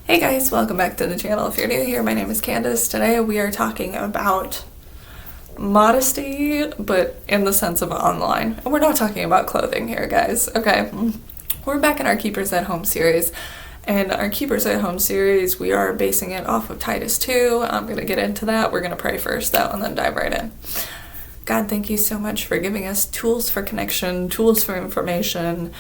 Hey guys, welcome back to the channel. If you're new here, my name is Candice. Today we are talking about modesty, but in the sense of online. And we're not talking about clothing here, guys, okay? We're back in our Keepers at Home series. And our Keepers at Home series, we are basing it off of Titus 2. I'm going to get into that. We're going to pray first, though, and then dive right in. God, thank you so much for giving us tools for connection, tools for information,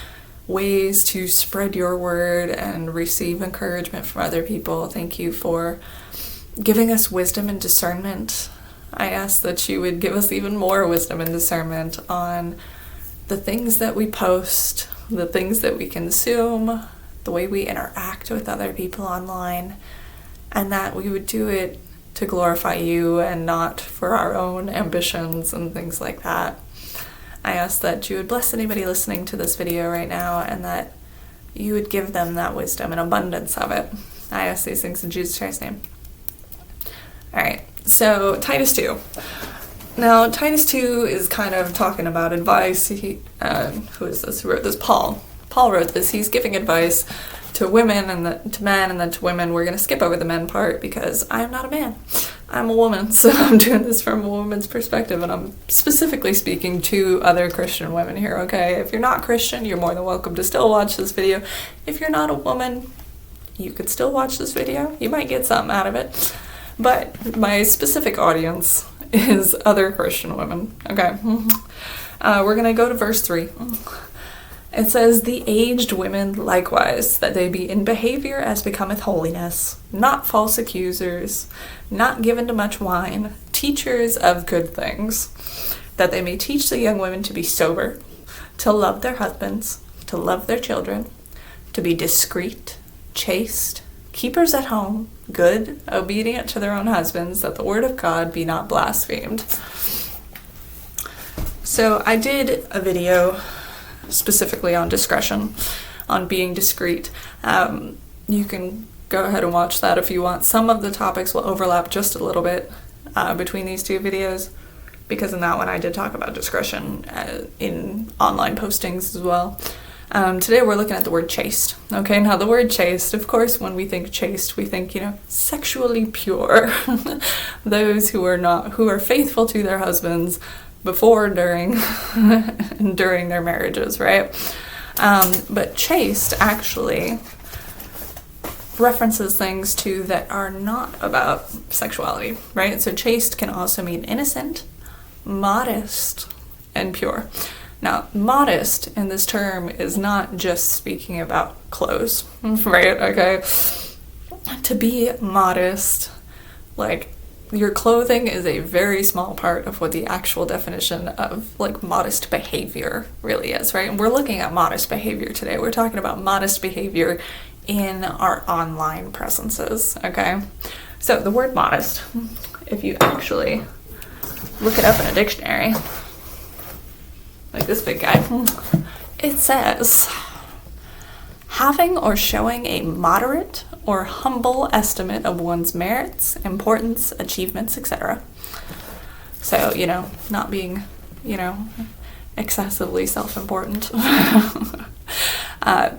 ways to spread your word and receive encouragement from other people. Thank you for giving us wisdom and discernment. I ask that you would give us even more wisdom and discernment on the things that we post, the things that we consume, the way we interact with other people online, and that we would do it to glorify you and not for our own ambitions and things like that. I ask that you would bless anybody listening to this video right now and that you would give them that wisdom and abundance of it. I ask these things in Jesus Christ's name. Alright, so Titus 2. Now, Titus 2 is kind of talking about advice. Who is this? Who wrote this? Paul. Paul wrote this. He's giving advice to women and to men and then to women. We're going to skip over the men part because I'm not a man. I'm a woman, so I'm doing this from a woman's perspective, and I'm specifically speaking to other Christian women here, okay? If you're not Christian, you're more than welcome to still watch this video. If you're not a woman, you could still watch this video. You might get something out of it. But my specific audience is other Christian women, okay? We're going to go to verse 3. It says, "The aged women likewise, that they be in behavior as becometh holiness, not false accusers, not given to much wine, teachers of good things, that they may teach the young women to be sober, to love their husbands, to love their children, to be discreet, chaste, keepers at home, good, obedient to their own husbands, that the word of God be not blasphemed." So I did a video specifically on discretion, on being discreet. You can go ahead and watch that if you want. Some of the topics will overlap just a little bit between these two videos, because in that one I did talk about discretion in online postings as well. Today we're looking at the word chaste. Okay, now the word chaste, of course, when we think chaste, we think, sexually pure. Those who are faithful to their husbands before, during, and during their marriages, right? But chaste actually references things too that are not about sexuality, right? So chaste can also mean innocent, modest, and pure. Now, modest in this term is not just speaking about clothes, right? Okay. To be modest, like, your clothing is a very small part of what the actual definition of, modest behavior really is, right? And we're looking at modest behavior today. We're talking about modest behavior in our online presences, okay? So the word modest, if you actually look it up in a dictionary, like this big guy, it says, having or showing a moderate or humble estimate of one's merits, importance, achievements, etc. So, not being, excessively self-important.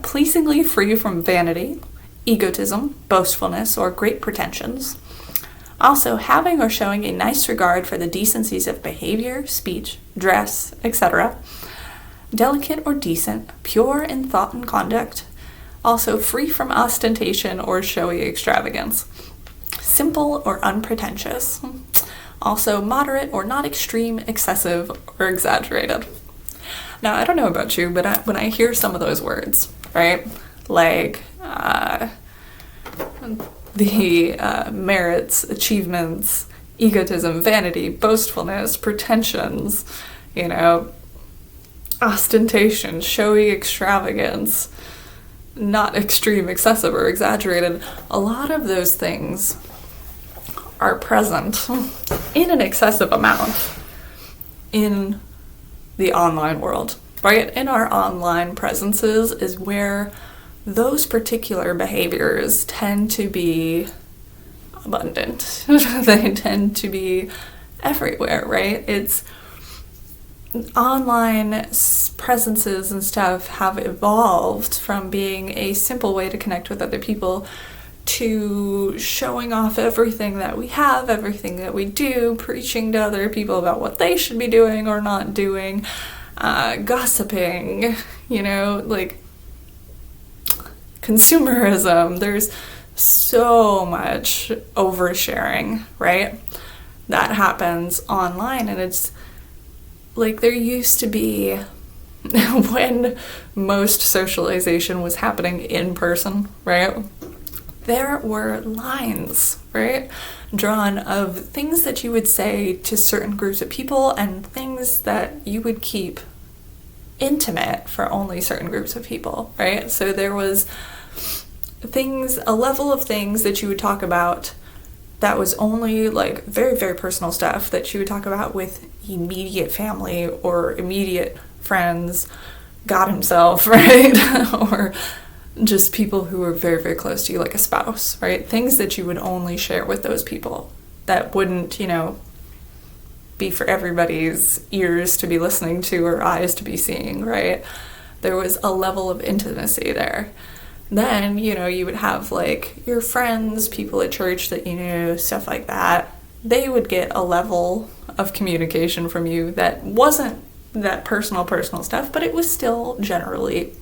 Pleasingly free from vanity, egotism, boastfulness, or great pretensions. Also, having or showing a nice regard for the decencies of behavior, speech, dress, etc. Delicate or decent, pure in thought and conduct. Also free from ostentation or showy extravagance. Simple or unpretentious. Also moderate or not extreme, excessive, or exaggerated. Now, I don't know about you, but when I hear some of those words, right, like the merits, achievements, egotism, vanity, boastfulness, pretensions, ostentation, showy extravagance, not extreme, excessive, or exaggerated, a lot of those things are present in an excessive amount in the online world, right? In our online presences is where those particular behaviors tend to be abundant. They tend to be everywhere, right? It's online presences and stuff have evolved from being a simple way to connect with other people to showing off everything that we have, everything that we do, preaching to other people about what they should be doing or not doing, gossiping, like consumerism. There's so much oversharing, right? That happens online, and it's like there used to be, when most socialization was happening in person, right? There were lines, right, drawn of things that you would say to certain groups of people and things that you would keep intimate for only certain groups of people, right? So there was a level of things that you would talk about that was only like very, very personal stuff that you would talk about with immediate family or immediate friends, God himself, right? Or just people who were very, very close to you, like a spouse, right? Things that you would only share with those people that wouldn't, be for everybody's ears to be listening to or eyes to be seeing, right? There was a level of intimacy there. Then, you would have like your friends, people at church that you knew, stuff like that. They would get a level of communication from you that wasn't that personal stuff, but it was still generally,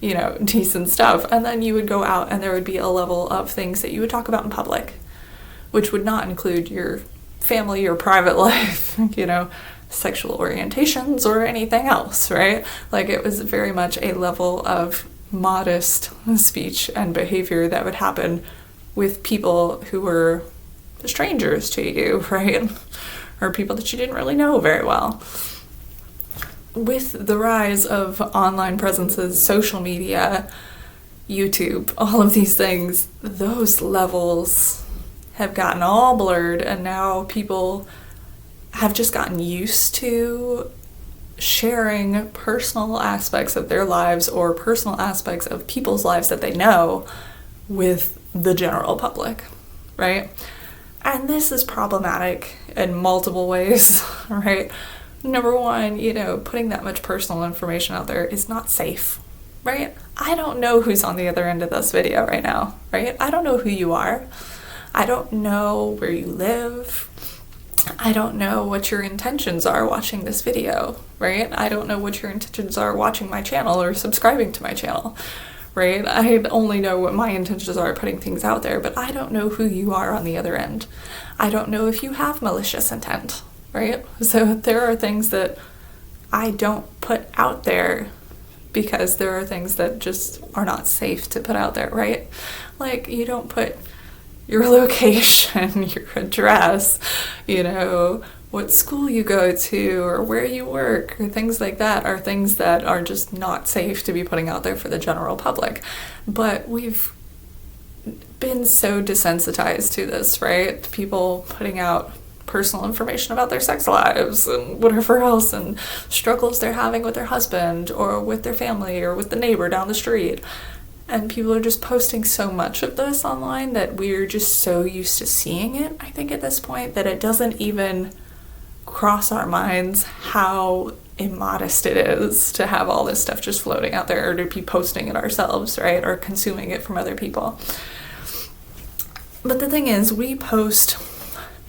decent stuff. And then you would go out and there would be a level of things that you would talk about in public, which would not include your family or private life, sexual orientations or anything else, right? Like it was very much a level of modest speech and behavior that would happen with people who were strangers to you, right? Or people that you didn't really know very well. With the rise of online presences, social media, YouTube, all of these things, those levels have gotten all blurred, and now people have just gotten used to sharing personal aspects of their lives or personal aspects of people's lives that they know with the general public, right? And this is problematic in multiple ways, right? Number one, putting that much personal information out there is not safe, right? I don't know who's on the other end of this video right now, right? I don't know who you are. I don't know where you live. I don't know what your intentions are watching this video, right? I don't know what your intentions are watching my channel or subscribing to my channel, right? I only know what my intentions are putting things out there, but I don't know who you are on the other end. I don't know if you have malicious intent, right? So there are things that I don't put out there because there are things that just are not safe to put out there, right? Like you don't put your location, your address, what school you go to or where you work or things like that are things that are just not safe to be putting out there for the general public. But we've been so desensitized to this, right? People putting out personal information about their sex lives and whatever else and struggles they're having with their husband or with their family or with the neighbor down the street. And people are just posting so much of this online that we're just so used to seeing it, I think, at this point, that it doesn't even cross our minds how immodest it is to have all this stuff just floating out there or to be posting it ourselves, right? Or consuming it from other people. But the thing is, we post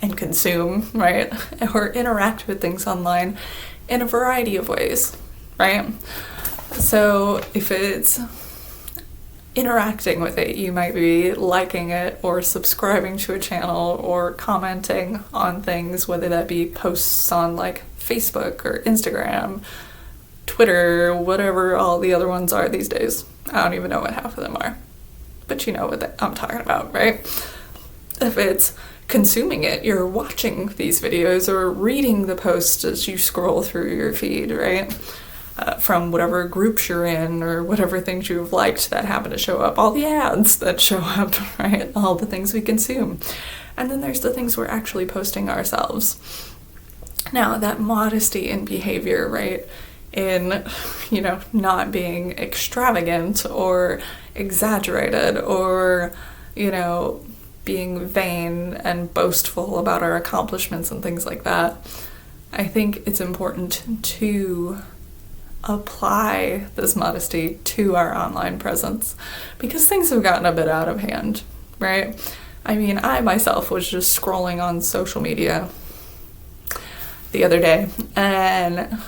and consume, right? Or interact with things online in a variety of ways, right? So if it's interacting with it, you might be liking it or subscribing to a channel or commenting on things, whether that be posts on like Facebook or Instagram, Twitter, whatever all the other ones are these days. I don't even know what half of them are, but you know what I'm talking about, right? If it's consuming it, you're watching these videos or reading the posts as you scroll through your feed, right? From whatever groups you're in or whatever things you've liked that happen to show up, all the ads that show up, right? All the things we consume. And then there's the things we're actually posting ourselves. Now, that modesty in behavior, right? In, not being extravagant or exaggerated or, being vain and boastful about our accomplishments and things like that. I think it's important to apply this modesty to our online presence, because things have gotten a bit out of hand, right? I mean, I myself was just scrolling on social media the other day, and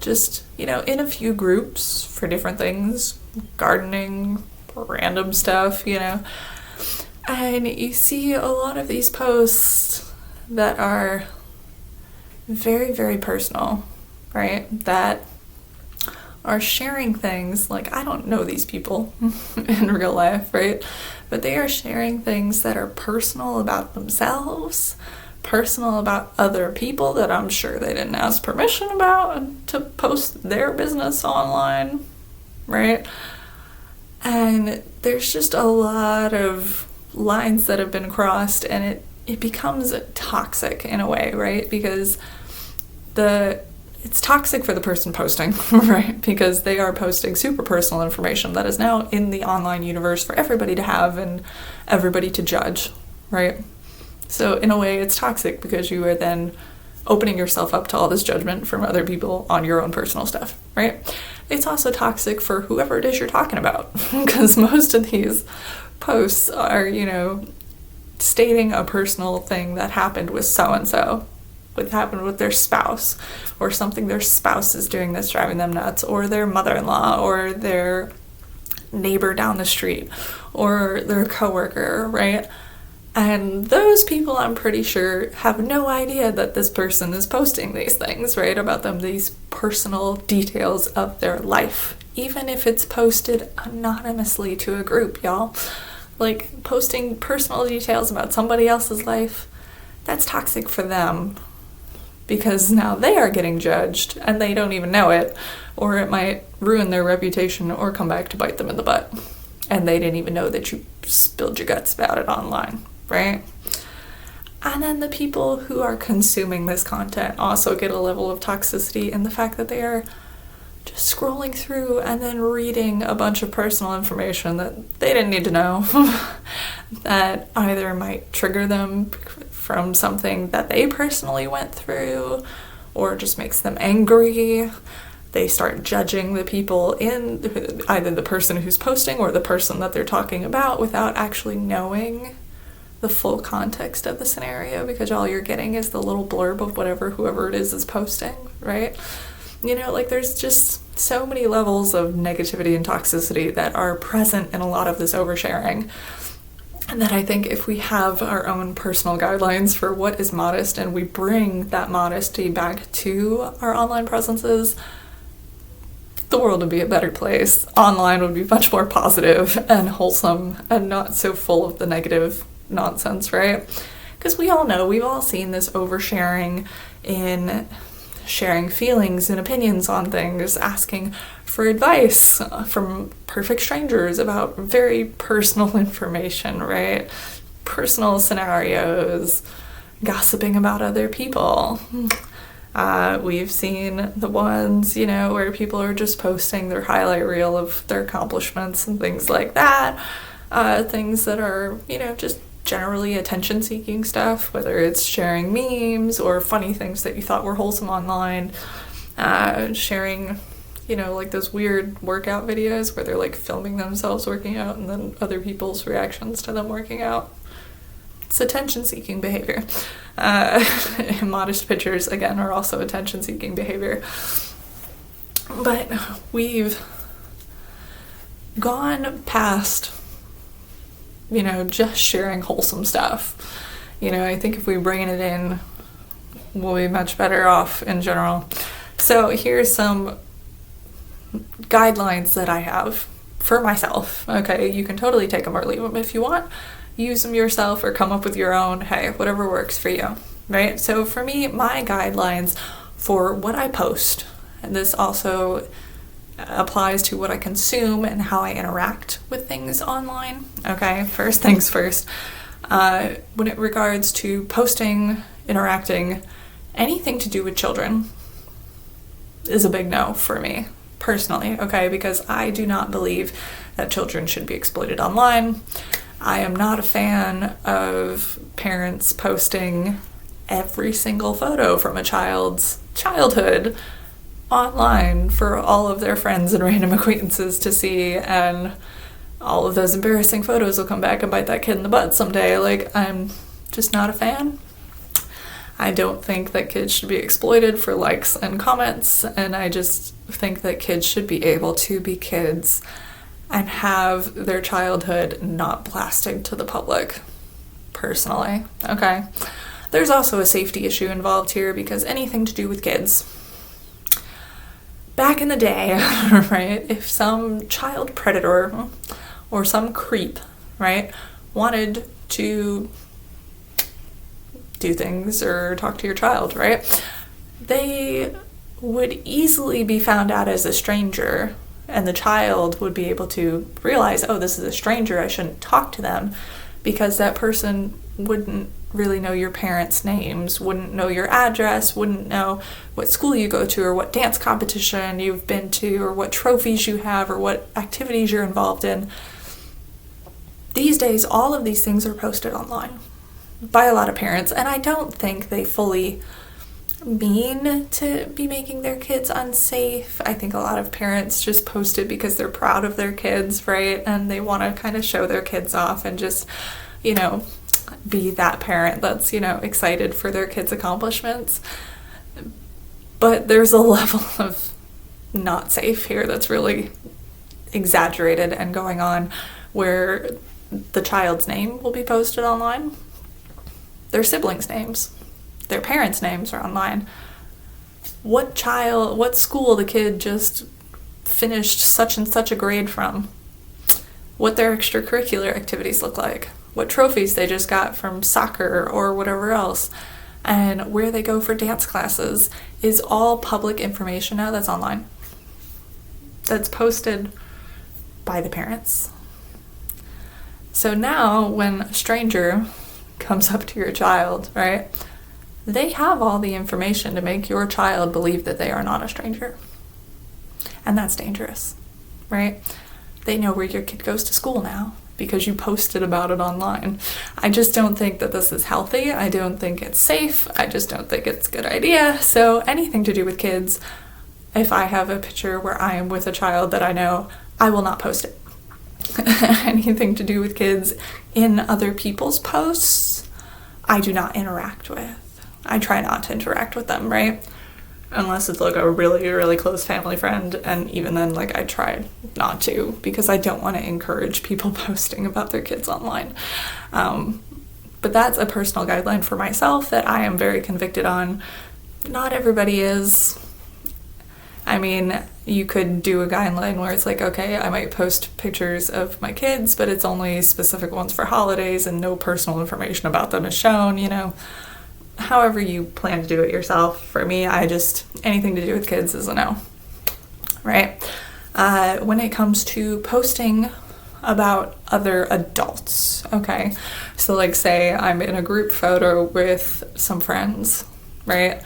just, in a few groups for different things, gardening, random stuff, and you see a lot of these posts that are very, very personal, right? That are sharing things, like, I don't know these people in real life, right? But they are sharing things that are personal about themselves, personal about other people that I'm sure they didn't ask permission about to post their business online, right? And there's just a lot of lines that have been crossed, and it becomes toxic in a way, right? Because it's toxic for the person posting, right? Because they are posting super personal information that is now in the online universe for everybody to have and everybody to judge, right? So in a way, it's toxic because you are then opening yourself up to all this judgment from other people on your own personal stuff, right? It's also toxic for whoever it is you're talking about, because most of these posts are, stating a personal thing that happened with so-and-so, what happened with their spouse, or something their spouse is doing that's driving them nuts, or their mother-in-law, or their neighbor down the street, or their coworker, right? And those people, I'm pretty sure, have no idea that this person is posting these things, right, about them, these personal details of their life, even if it's posted anonymously to a group, y'all. Like, posting personal details about somebody else's life, that's toxic for them, because now they are getting judged and they don't even know it, or it might ruin their reputation or come back to bite them in the butt, and they didn't even know that you spilled your guts about it online, right? And then the people who are consuming this content also get a level of toxicity in the fact that they are just scrolling through and then reading a bunch of personal information that they didn't need to know that either might trigger them from something that they personally went through, or just makes them angry. They start judging the people in either the person who's posting or the person that they're talking about without actually knowing the full context of the scenario, because all you're getting is the little blurb of whoever it is posting, right? There's just so many levels of negativity and toxicity that are present in a lot of this oversharing. And that I think if we have our own personal guidelines for what is modest, and we bring that modesty back to our online presences, the world would be a better place. Online would be much more positive and wholesome and not so full of the negative nonsense, right? Because we all know, we've all seen this oversharing in sharing feelings and opinions on things, asking for advice from perfect strangers about very personal information, right? Personal scenarios, gossiping about other people. We've seen the ones, where people are just posting their highlight reel of their accomplishments and things like that. Things that are, just generally attention-seeking stuff, whether it's sharing memes or funny things that you thought were wholesome online, sharing, like those weird workout videos where they're like filming themselves working out and then other people's reactions to them working out. It's attention-seeking behavior. Modest pictures, again, are also attention-seeking behavior. But we've gone past just sharing wholesome stuff. I think if we bring it in, we'll be much better off in general. So here's some guidelines that I have for myself. Okay, you can totally take them or leave them if you want. Use them yourself or come up with your own. Hey, whatever works for you, right? So for me, my guidelines for what I post, and this also applies to what I consume and how I interact with things online. Okay, first things first. When it regards to posting, interacting, anything to do with children is a big no for me, personally, okay? Because I do not believe that children should be exploited online. I am not a fan of parents posting every single photo from a child's childhood online for all of their friends and random acquaintances to see, and all of those embarrassing photos will come back and bite that kid in the butt someday. Like, I'm just not a fan. I don't think that kids should be exploited for likes and comments, and I just think that kids should be able to be kids and have their childhood not blasted to the public, personally, okay? There's also a safety issue involved here, because anything to do with kids, back in the day, right, if some child predator or some creep, right, wanted to do things or talk to your child, right, they would easily be found out as a stranger, and the child would be able to realize, oh, this is a stranger, I shouldn't talk to them, because that person wouldn't really know your parents' names, wouldn't know your address, wouldn't know what school you go to, or what dance competition you've been to, or what trophies you have, or what activities you're involved in. These days, all of these things are posted online by a lot of parents, and I don't think they fully mean to be making their kids unsafe. I think a lot of parents just post it because they're proud of their kids, right? And they want to kind of show their kids off and just, you know, be that parent that's, you know, excited for their kids' accomplishments. But there's a level of not safe here that's really exaggerated and going on, where the child's name will be posted online, their siblings' names, their parents' names are online, what school the kid just finished such and such a grade from, what their extracurricular activities look like, what trophies they just got from soccer or whatever else, and where they go for dance classes is all public information now that's online. That's posted by the parents. So now when a stranger comes up to your child, right, they have all the information to make your child believe that they are not a stranger. And that's dangerous, right? They know where your kid goes to school now because you posted about it online. I just don't think that this is healthy. I don't think it's safe. I just don't think it's a good idea. So anything to do with kids, if I have a picture where I am with a child that I know, I will not post it. Anything to do with kids in other people's posts, I do not interact with. I try not to interact with them, right? Unless it's like a really, really close family friend, and even then, like, I try not to, because I don't want to encourage people posting about their kids online. But that's a personal guideline for myself that I am very convicted on. Not everybody is. I mean, you could do a guideline where it's like, okay, I might post pictures of my kids, but it's only specific ones for holidays and no personal information about them is shown, you know. However you plan to do it yourself. For me, anything to do with kids is a no, right? When it comes to posting about other adults, okay? So like, say I'm in a group photo with some friends, right?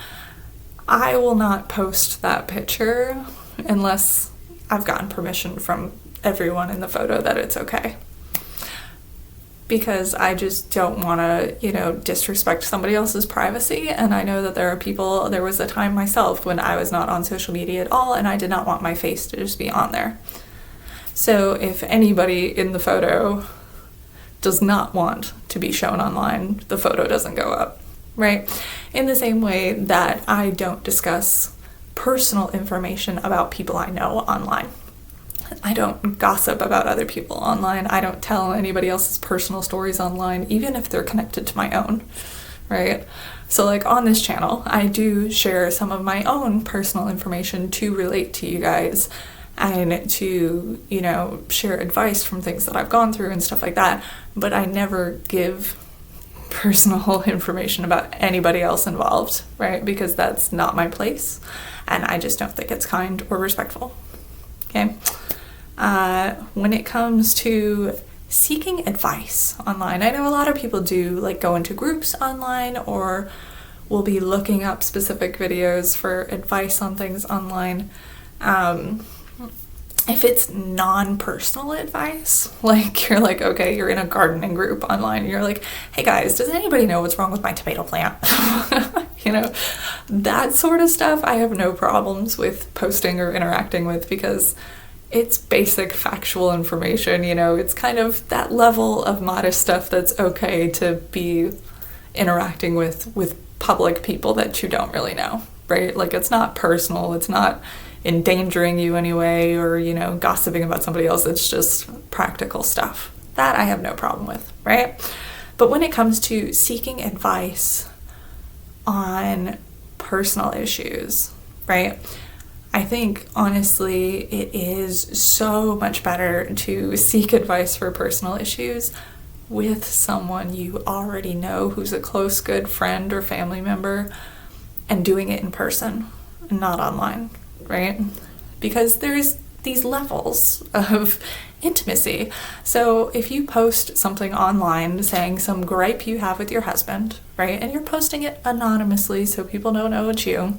I will not post that picture unless I've gotten permission from everyone in the photo that it's okay. Because I just don't want to, you know, disrespect somebody else's privacy. And I know that there was a time myself when I was not on social media at all, and I did not want my face to just be on there. So if anybody in the photo does not want to be shown online, the photo doesn't go up, right? In the same way that I don't discuss personal information about people I know online. I don't gossip about other people online. I don't tell anybody else's personal stories online, even if they're connected to my own, right? So like on this channel, I do share some of my own personal information to relate to you guys and to, you know, share advice from things that I've gone through and stuff like that. But I never give personal information about anybody else involved, right? Because that's not my place. And I just don't think it's kind or respectful, okay? When it comes to seeking advice online, I know a lot of people do like go into groups online or will be looking up specific videos for advice on things online. if it's non-personal advice, like you're like, okay, you're in a gardening group online, and you're like, hey guys, does anybody know what's wrong with my tomato plant? That sort of stuff I have no problems with posting or interacting with, because it's basic factual information. It's kind of that level of modest stuff that's okay to be interacting with public people that you don't really know, right? Like, it's not personal, it's not endangering you anyway, or gossiping about somebody else. It's just practical stuff that I have no problem with, right? But when it comes to seeking advice on personal issues, right, I think honestly it is so much better to seek advice for personal issues with someone you already know, who's a close, good friend or family member, and doing it in person, not online, right? Because there's these levels of intimacy. So if you post something online saying some gripe you have with your husband, right, and you're posting it anonymously so people don't know it's you,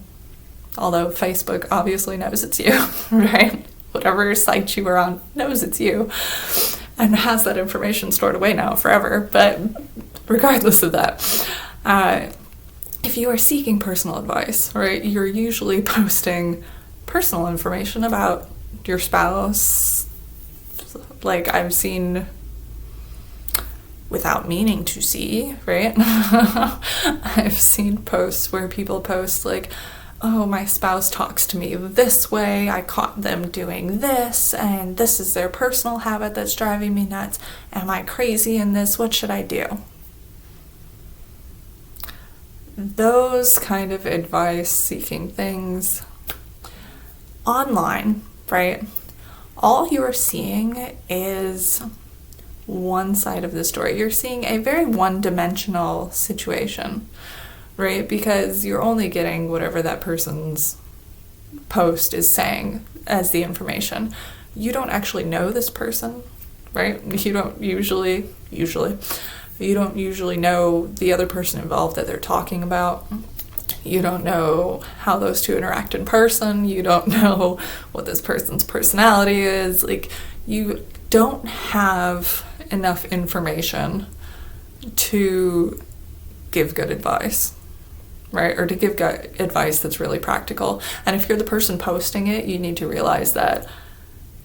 although Facebook obviously knows it's you, right? Whatever site you were on knows it's you and has that information stored away now forever. But regardless of that, if you are seeking personal advice, right, you're usually posting personal information about your spouse. Like, I've seen, without meaning to see, right? I've seen posts where people post like, oh, my spouse talks to me this way, I caught them doing this, and this is their personal habit that's driving me nuts. Am I crazy in this? What should I do? Those kind of advice-seeking things online, right? All you're seeing is one side of the story. You're seeing a very one-dimensional situation, right? Because you're only getting whatever that person's post is saying as the information. You don't actually know this person, right? You don't usually know the other person involved that they're talking about. You don't know how those two interact in person. You don't know what this person's personality is. Like, you don't have enough information to give good advice, right? Or to give good advice that's really practical. And if you're the person posting it, you need to realize that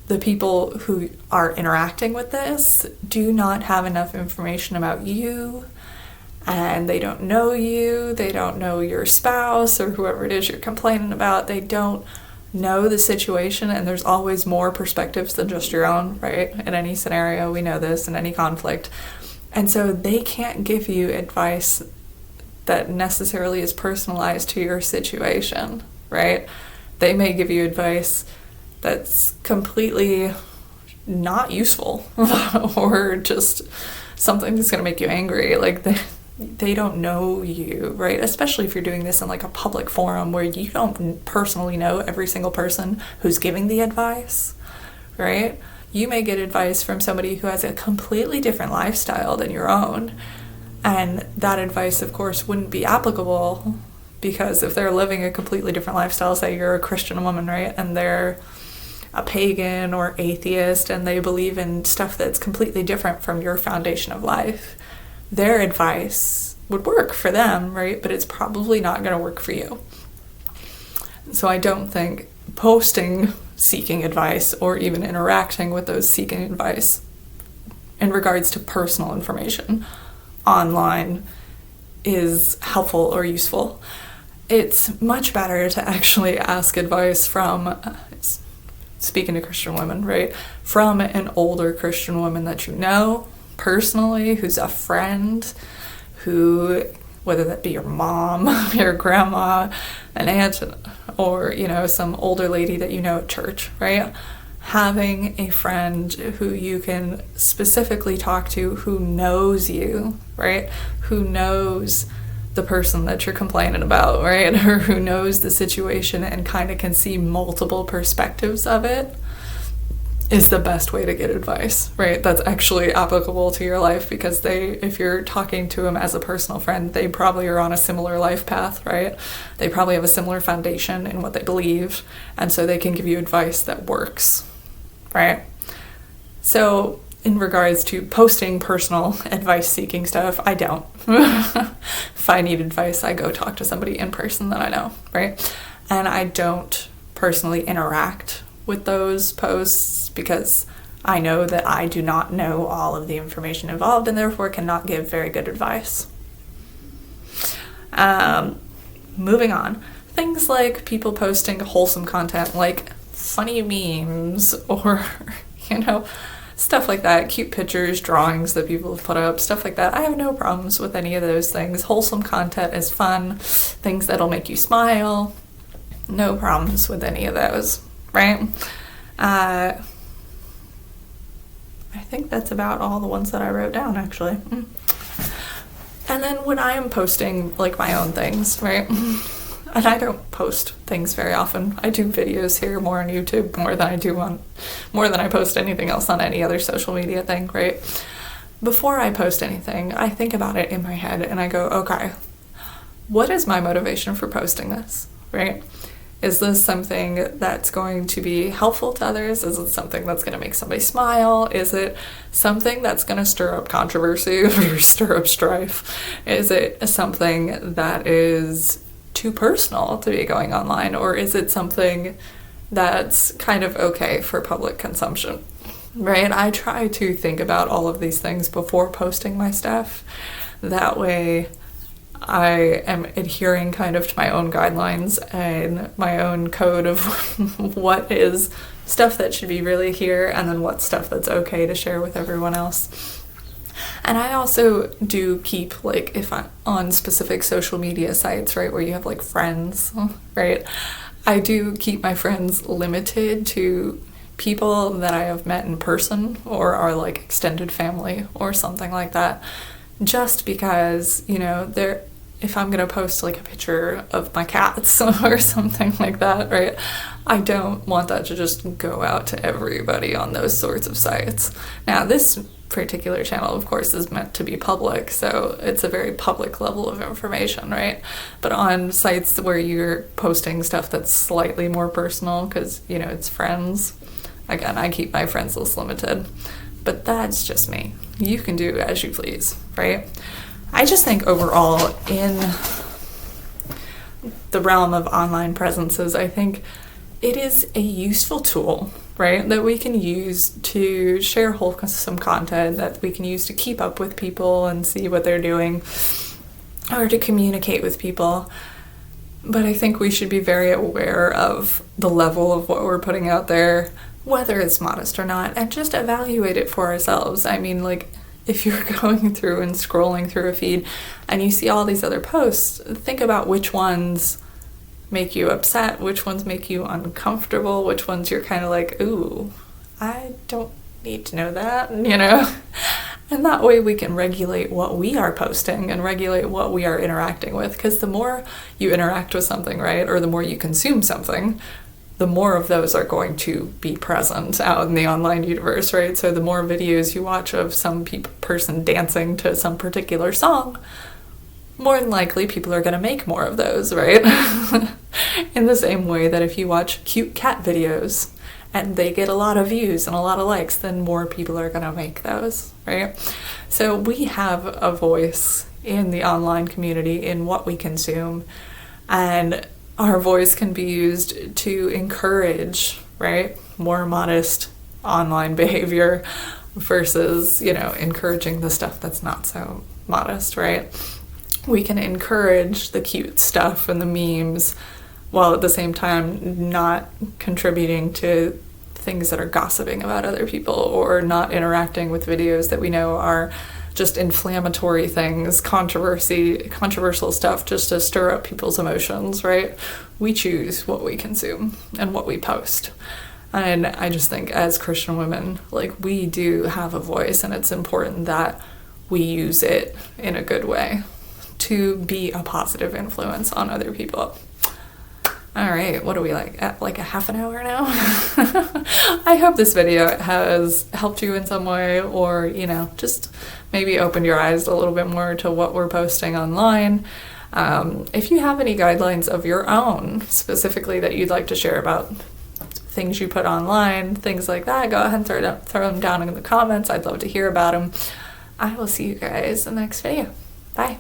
the people who are interacting with this do not have enough information about you, and they don't know you, they don't know your spouse or whoever it is you're complaining about, they don't know the situation, and there's always more perspectives than just your own, right? In any scenario, we know this, in any conflict. And so they can't give you advice that necessarily is personalized to your situation, right? They may give you advice that's completely not useful or just something that's going to make you angry. Like, they don't know you, right? Especially if you're doing this in like a public forum where you don't personally know every single person who's giving the advice, right? You may get advice from somebody who has a completely different lifestyle than your own, and that advice, of course, wouldn't be applicable, because if they're living a completely different lifestyle, say you're a Christian woman, right, and they're a pagan or atheist and they believe in stuff that's completely different from your foundation of life, their advice would work for them, right? But it's probably not going to work for you. So I don't think posting seeking advice or even interacting with those seeking advice in regards to personal information online is helpful or useful. It's much better to actually ask advice from, speaking to Christian women, right, from an older Christian woman that you know personally, who's a friend, who, whether that be your mom, your grandma, an aunt, or, some older lady that you know at church, right? Having a friend who you can specifically talk to, who knows you, right? Who knows the person that you're complaining about, right? Or who knows the situation and kind of can see multiple perspectives of it, is the best way to get advice, right? That's actually applicable to your life, because if you're talking to them as a personal friend, they probably are on a similar life path, right? They probably have a similar foundation in what they believe, and so they can give you advice that works, right? So in regards to posting personal advice-seeking stuff, I don't. If I need advice, I go talk to somebody in person that I know, right? And I don't personally interact with those posts because I know that I do not know all of the information involved and therefore cannot give very good advice. Moving on. Things like people posting wholesome content like funny memes or, stuff like that, cute pictures, drawings that people have put up, stuff like that. I have no problems with any of those things. Wholesome content is fun. Things that'll make you smile. No problems with any of those, right? I think that's about all the ones that I wrote down, actually. And then when I am posting, like, my own things, right? And I don't post things very often. I do videos here more on YouTube more than I post anything else on any other social media thing, right? Before I post anything, I think about it in my head and I go, okay, what is my motivation for posting this, right? Is this something that's going to be helpful to others? Is it something that's going to make somebody smile? Is it something that's going to stir up controversy or stir up strife? Is it something that is too personal to be going online, or is it something that's kind of okay for public consumption, right? I try to think about all of these things before posting my stuff. That way I am adhering kind of to my own guidelines and my own code of what is stuff that should be really here and then what stuff that's okay to share with everyone else. And I also do keep, like, if I'm on specific social media sites, right, where you have, like, friends, right, I do keep my friends limited to people that I have met in person or are, like, extended family or something like that, just because, if I'm going to post, like, a picture of my cats or something like that, right, I don't want that to just go out to everybody on those sorts of sites. Now, this particular channel, of course, is meant to be public, so it's a very public level of information, right? But on sites where you're posting stuff that's slightly more personal, because, it's friends, again, I keep my friends list limited. But that's just me. You can do as you please, right? I just think overall, in the realm of online presences, I think it is a useful tool, right, that we can use to share wholesome content, that we can use to keep up with people and see what they're doing, or to communicate with people. But I think we should be very aware of the level of what we're putting out there, whether it's modest or not, and just evaluate it for ourselves. I mean, like, if you're going through and scrolling through a feed and you see all these other posts, think about which ones make you upset, which ones make you uncomfortable, which ones you're kind of like, ooh, I don't need to know that, And that way we can regulate what we are posting and regulate what we are interacting with, because the more you interact with something, right, or the more you consume something, the more of those are going to be present out in the online universe, right? So the more videos you watch of some person dancing to some particular song, more than likely people are going to make more of those, right? In the same way that if you watch cute cat videos and they get a lot of views and a lot of likes, then more people are going to make those, right? So we have a voice in the online community in what we consume, and our voice can be used to encourage, right, more modest online behavior versus, encouraging the stuff that's not so modest, right? We can encourage the cute stuff and the memes while at the same time not contributing to things that are gossiping about other people or not interacting with videos that we know are just inflammatory things, controversial stuff just to stir up people's emotions, right? We choose what we consume and what we post. And I just think as Christian women, like, we do have a voice, and it's important that we use it in a good way to be a positive influence on other people. All right, what are we at like a half an hour now? I hope this video has helped you in some way, or, just maybe opened your eyes a little bit more to what we're posting online. If you have any guidelines of your own specifically that you'd like to share about things you put online, things like that, go ahead and throw them down in the comments. I'd love to hear about them. I will see you guys in the next video. Bye.